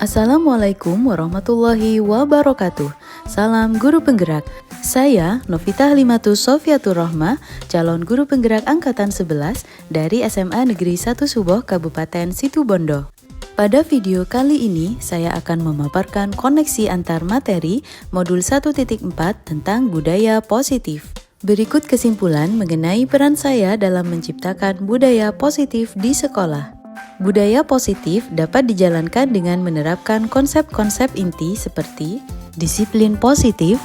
Assalamualaikum warahmatullahi wabarakatuh. Salam guru penggerak. Saya Novita Halimatus Sofiatur Rohmah, calon guru penggerak angkatan 11 dari SMA Negeri 1 Suboh Kabupaten Situbondo. Pada video kali ini, saya akan memaparkan koneksi antar materi modul 1.4 tentang budaya positif. Berikut kesimpulan mengenai peran saya dalam menciptakan budaya positif di sekolah. Budaya positif dapat dijalankan dengan menerapkan konsep-konsep inti seperti disiplin positif,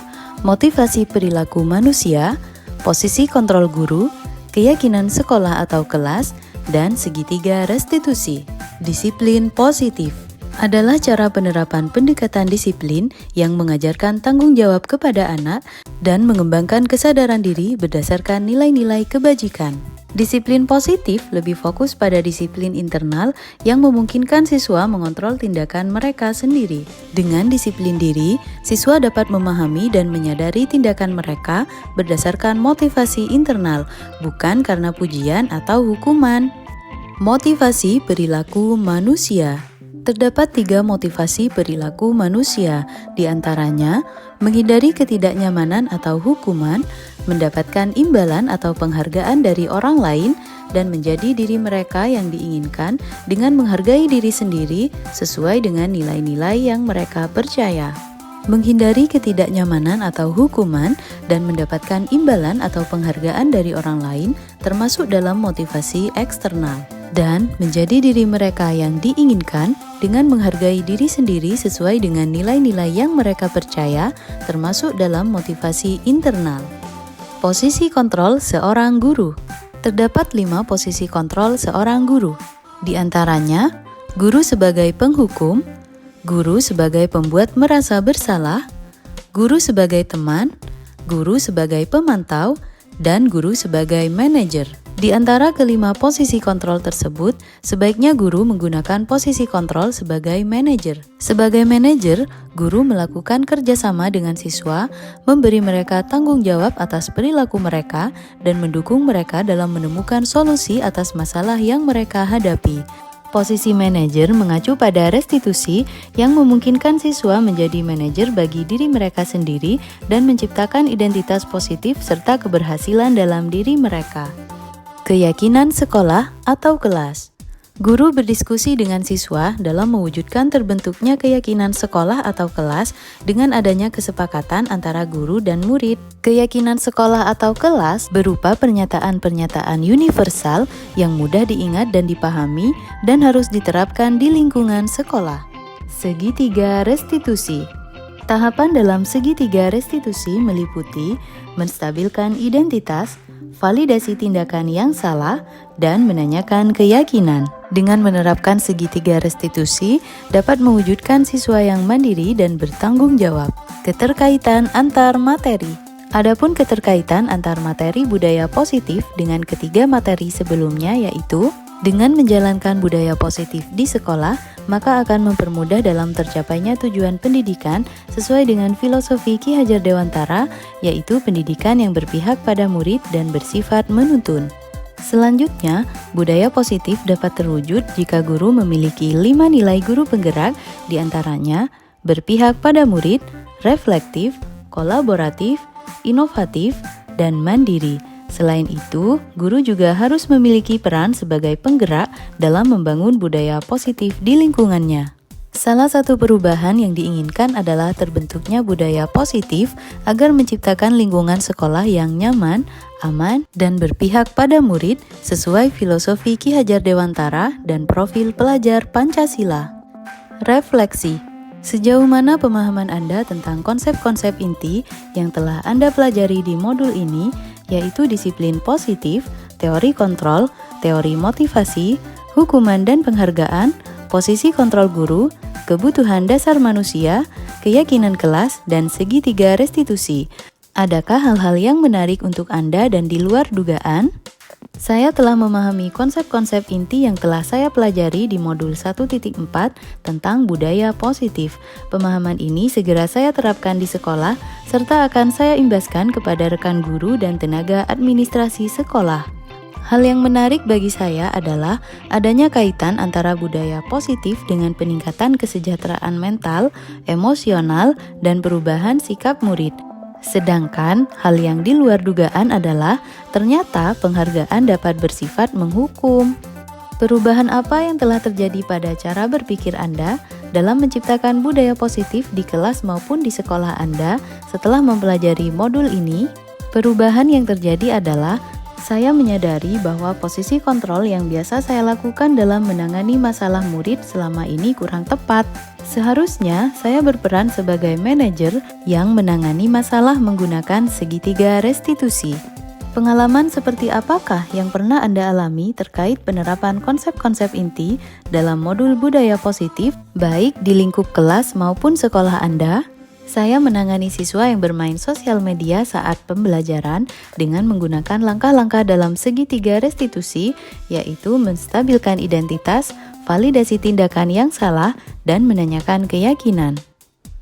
motivasi perilaku manusia, posisi kontrol guru, keyakinan sekolah atau kelas, dan segitiga restitusi. Disiplin positif adalah cara penerapan pendekatan disiplin yang mengajarkan tanggung jawab kepada anak dan mengembangkan kesadaran diri berdasarkan nilai-nilai kebajikan. Disiplin positif lebih fokus pada disiplin internal yang memungkinkan siswa mengontrol tindakan mereka sendiri. Dengan disiplin diri, siswa dapat memahami dan menyadari tindakan mereka berdasarkan motivasi internal, bukan karena pujian atau hukuman. Motivasi perilaku manusia. Terdapat 3 motivasi perilaku manusia, di antaranya menghindari ketidaknyamanan atau hukuman, mendapatkan imbalan atau penghargaan dari orang lain, dan menjadi diri mereka yang diinginkan dengan menghargai diri sendiri sesuai dengan nilai-nilai yang mereka percaya. Menghindari ketidaknyamanan atau hukuman dan mendapatkan imbalan atau penghargaan dari orang lain termasuk dalam motivasi eksternal. Dan menjadi diri mereka yang diinginkan dengan menghargai diri sendiri sesuai dengan nilai-nilai yang mereka percaya termasuk dalam motivasi internal. Posisi kontrol seorang guru. Terdapat 5 posisi kontrol seorang guru. Di antaranya, guru sebagai penghukum, guru sebagai pembuat merasa bersalah, guru sebagai teman, guru sebagai pemantau, dan guru sebagai manajer. Di antara kelima posisi kontrol tersebut, sebaiknya guru menggunakan posisi kontrol sebagai manajer. Sebagai manajer, guru melakukan kerjasama dengan siswa, memberi mereka tanggung jawab atas perilaku mereka, dan mendukung mereka dalam menemukan solusi atas masalah yang mereka hadapi. Posisi manajer mengacu pada restitusi yang memungkinkan siswa menjadi manajer bagi diri mereka sendiri dan menciptakan identitas positif serta keberhasilan dalam diri mereka. Keyakinan sekolah atau kelas. Guru berdiskusi dengan siswa dalam mewujudkan terbentuknya keyakinan sekolah atau kelas dengan adanya kesepakatan antara guru dan murid. Keyakinan sekolah atau kelas berupa pernyataan-pernyataan universal yang mudah diingat dan dipahami dan harus diterapkan di lingkungan sekolah. Segitiga restitusi. Tahapan dalam segitiga restitusi meliputi menstabilkan identitas, validasi tindakan yang salah, dan menanyakan keyakinan. Dengan menerapkan segitiga restitusi, dapat mewujudkan siswa yang mandiri dan bertanggung jawab. Keterkaitan antar materi. Adapun keterkaitan antar materi budaya positif dengan ketiga materi sebelumnya yaitu dengan menjalankan budaya positif di sekolah, maka akan mempermudah dalam tercapainya tujuan pendidikan sesuai dengan filosofi Ki Hajar Dewantara, yaitu pendidikan yang berpihak pada murid dan bersifat menuntun. Selanjutnya, budaya positif dapat terwujud jika guru memiliki 5 nilai guru penggerak, diantaranya berpihak pada murid, reflektif, kolaboratif, inovatif, dan mandiri. Selain itu, guru juga harus memiliki peran sebagai penggerak dalam membangun budaya positif di lingkungannya. Salah satu perubahan yang diinginkan adalah terbentuknya budaya positif agar menciptakan lingkungan sekolah yang nyaman, aman, dan berpihak pada murid sesuai filosofi Ki Hajar Dewantara dan profil pelajar Pancasila. Refleksi. Sejauh mana pemahaman Anda tentang konsep-konsep inti yang telah Anda pelajari di modul ini, yaitu disiplin positif, teori kontrol, teori motivasi, hukuman dan penghargaan, posisi kontrol guru, kebutuhan dasar manusia, keyakinan kelas, dan segitiga restitusi. Adakah hal-hal yang menarik untuk Anda dan di luar dugaan? Saya telah memahami konsep-konsep inti yang telah saya pelajari di modul 1.4 tentang budaya positif. Pemahaman ini segera saya terapkan di sekolah, serta akan saya imbaskan kepada rekan guru dan tenaga administrasi sekolah. Hal yang menarik bagi saya adalah adanya kaitan antara budaya positif dengan peningkatan kesejahteraan mental, emosional, dan perubahan sikap murid. Sedangkan hal yang di luar dugaan adalah ternyata penghargaan dapat bersifat menghukum. Perubahan apa yang telah terjadi pada cara berpikir Anda dalam menciptakan budaya positif di kelas maupun di sekolah Anda setelah mempelajari modul ini? Perubahan yang terjadi adalah saya menyadari bahwa posisi kontrol yang biasa saya lakukan dalam menangani masalah murid selama ini kurang tepat. Seharusnya saya berperan sebagai manajer yang menangani masalah menggunakan segitiga restitusi. Pengalaman seperti apakah yang pernah Anda alami terkait penerapan konsep-konsep inti dalam modul budaya positif, baik di lingkup kelas maupun sekolah Anda? Saya menangani siswa yang bermain sosial media saat pembelajaran dengan menggunakan langkah-langkah dalam segitiga restitusi, yaitu menstabilkan identitas, validasi tindakan yang salah, dan menanyakan keyakinan.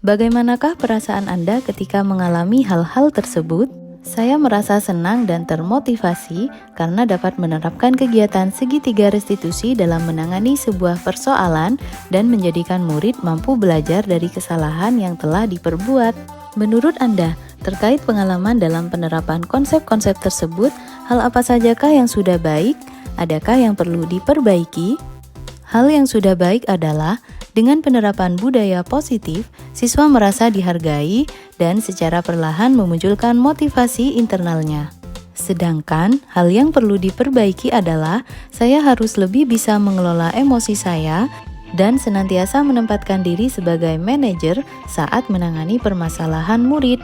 Bagaimanakah perasaan Anda ketika mengalami hal-hal tersebut? Saya merasa senang dan termotivasi karena dapat menerapkan kegiatan segitiga restitusi dalam menangani sebuah persoalan dan menjadikan murid mampu belajar dari kesalahan yang telah diperbuat. Menurut Anda, terkait pengalaman dalam penerapan konsep-konsep tersebut, hal apa sajakah yang sudah baik? Adakah yang perlu diperbaiki? Hal yang sudah baik adalah dengan penerapan budaya positif, siswa merasa dihargai dan secara perlahan memunculkan motivasi internalnya. Sedangkan hal yang perlu diperbaiki adalah saya harus lebih bisa mengelola emosi saya dan senantiasa menempatkan diri sebagai manajer saat menangani permasalahan murid.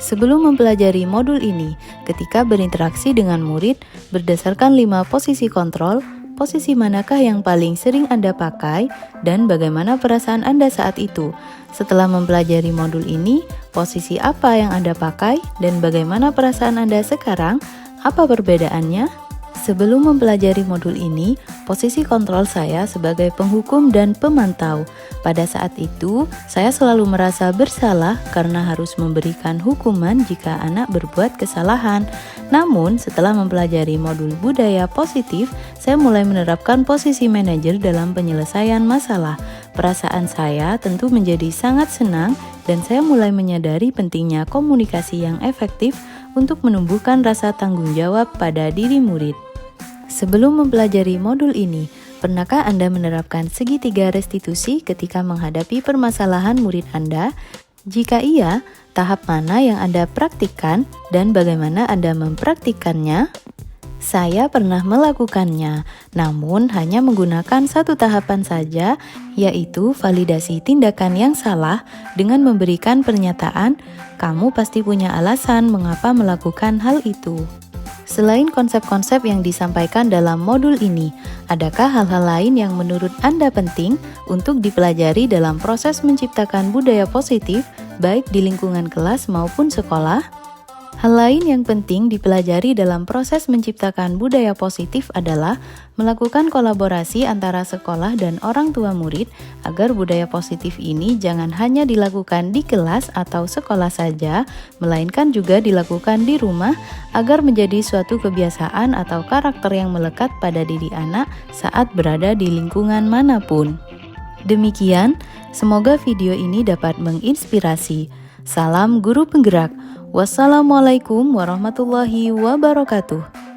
Sebelum mempelajari modul ini, ketika berinteraksi dengan murid berdasarkan 5 posisi kontrol, posisi manakah yang paling sering Anda pakai dan bagaimana perasaan Anda saat itu? Setelah mempelajari modul ini, posisi apa yang Anda pakai dan bagaimana perasaan Anda sekarang? Apa perbedaannya? Sebelum mempelajari modul ini, posisi kontrol saya sebagai penghukum dan pemantau. Pada saat itu, saya selalu merasa bersalah karena harus memberikan hukuman jika anak berbuat kesalahan. Namun, setelah mempelajari modul budaya positif, saya mulai menerapkan posisi manajer dalam penyelesaian masalah. Perasaan saya tentu menjadi sangat senang dan saya mulai menyadari pentingnya komunikasi yang efektif untuk menumbuhkan rasa tanggung jawab pada diri murid. Sebelum mempelajari modul ini, pernahkah Anda menerapkan segitiga restitusi ketika menghadapi permasalahan murid Anda? Jika iya, tahap mana yang Anda praktikkan dan bagaimana Anda mempraktikkannya? Saya pernah melakukannya, namun hanya menggunakan satu tahapan saja, yaitu validasi tindakan yang salah dengan memberikan pernyataan, "Kamu pasti punya alasan mengapa melakukan hal itu." Selain konsep-konsep yang disampaikan dalam modul ini, adakah hal-hal lain yang menurut Anda penting untuk dipelajari dalam proses menciptakan budaya positif, baik di lingkungan kelas maupun sekolah? Hal lain yang penting dipelajari dalam proses menciptakan budaya positif adalah melakukan kolaborasi antara sekolah dan orang tua murid agar budaya positif ini jangan hanya dilakukan di kelas atau sekolah saja, melainkan juga dilakukan di rumah agar menjadi suatu kebiasaan atau karakter yang melekat pada diri anak saat berada di lingkungan manapun. Demikian, semoga video ini dapat menginspirasi. Salam guru penggerak. Wassalamualaikum warahmatullahi wabarakatuh.